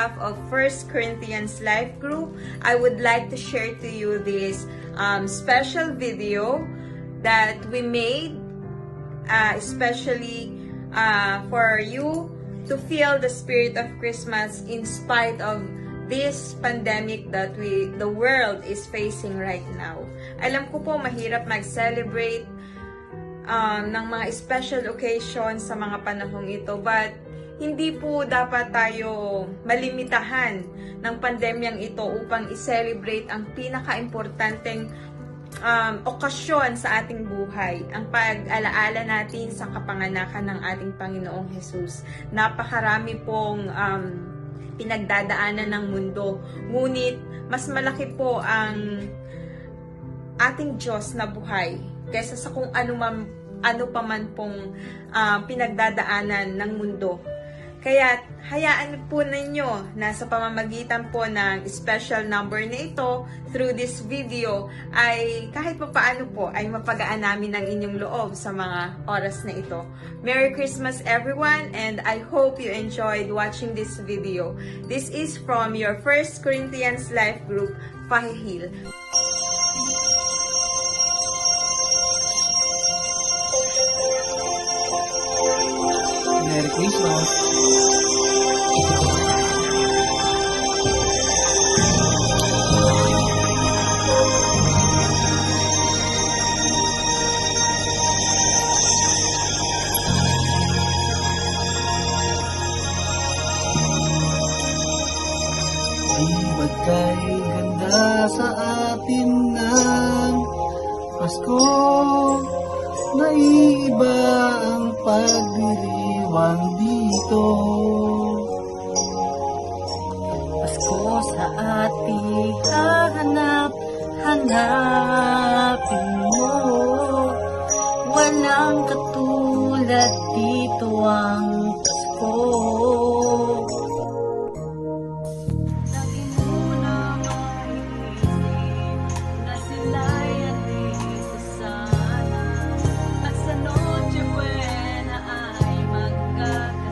behalf of First Corinthians Life Group, I would like to share to you this special video that we made especially for you to feel the spirit of Christmas in spite of this pandemic that the world is facing right now. Alam ko po mahirap mag-celebrate ng mga special occasions sa mga panahong ito, but hindi po dapat tayo malimitahan ng pandemyang ito upang i-celebrate ang pinaka-importanteng okasyon sa ating buhay, ang pag-alaala natin sa kapanganakan ng ating Panginoong Jesus. Napakarami pong pinagdadaanan ng mundo, ngunit mas malaki po ang ating Diyos na buhay kaysa sa kung ano pa man pong pinagdadaanan ng mundo. Kaya hayaan po ninyo na sa pamamagitan po ng special number na ito, through this video, ay kahit pa paano po ay mapagaan namin ang inyong loob sa mga oras na ito. Merry Christmas everyone, and I hope you enjoyed watching this video. This is from your First Corinthians Life Group, Pahihil. Merry Christmas! Di ba't kay ganda sa atin ng Pasko? Naiba ang pagdiriwang dito. Pasko sa ating hanapin mo. Walang katulad dito ang Pasko. Lagi mo na maiisip na sila'y andito sana, at sa Noche Buena ay magkakasama.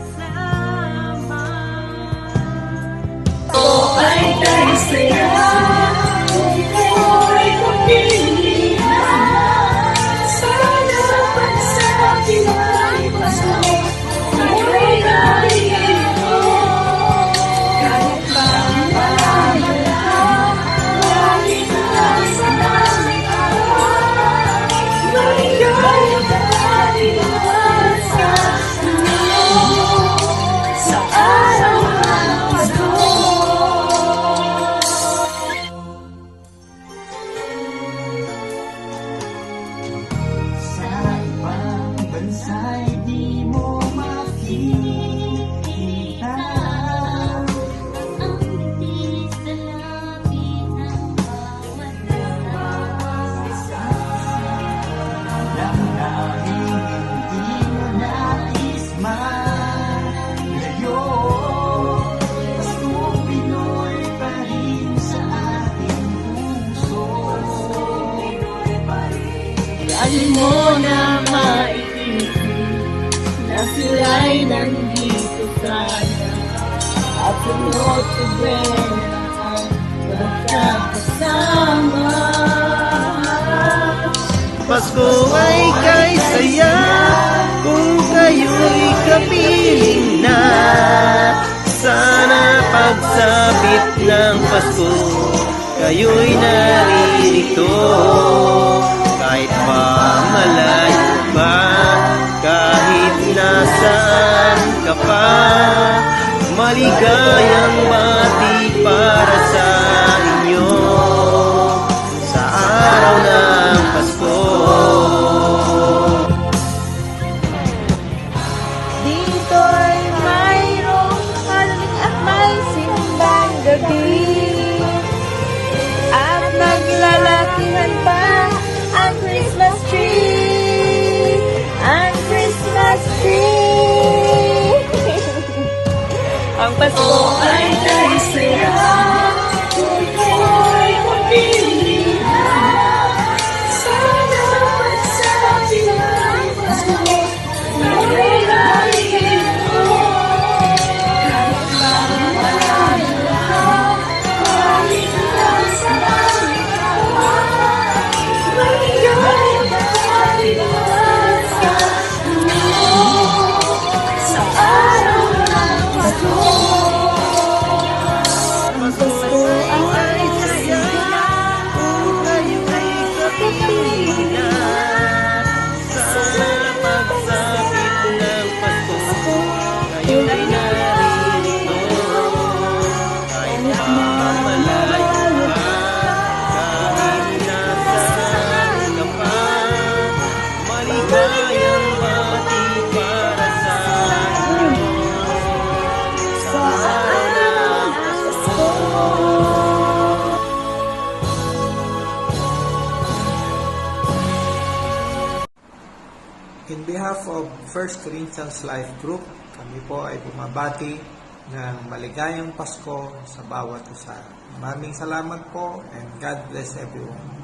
Ay tayo saya, kung kayo'y pagpilihan. Sana pagsabi ay Pasko, ako'y narito. Kahit pa malaman, langit na sa langit ay maligaya tayo sa inyo sa araw ng Pasko. Sa ibang bansa'y di mo makikita. Ang bitis na lapit ng bawat isa. Alam namin hindi mo nais malayo. Pasko Pinoy pa rin sa ating puso. Lagi mo na maiisip na sila'y nandito sana, at sa Noche Buena ay magkakasama. Pasko ay kay saya kung kayo'y kapiling na. Sana pagsapit ng Pasko kayo'y naririto. Kahit pa malayo pa, kahit nasaan ka pa, maligayang bati para sa inyo sa araw ng Pasko. Dito'y mayroong halik at may simbang gabi, at naglalakihan pa ang Christmas tree, ang Christmas tree. Ang Pasko ay tayo saya, kung kayo'y pagpilihan. Sana pagsabi ng Pasko, ako'y narito. Kahit pa malayo First Corinthians Life Group. Kami po ay bumabati ng maligayang Pasko sa bawat isa. Maraming salamat po and God bless everyone.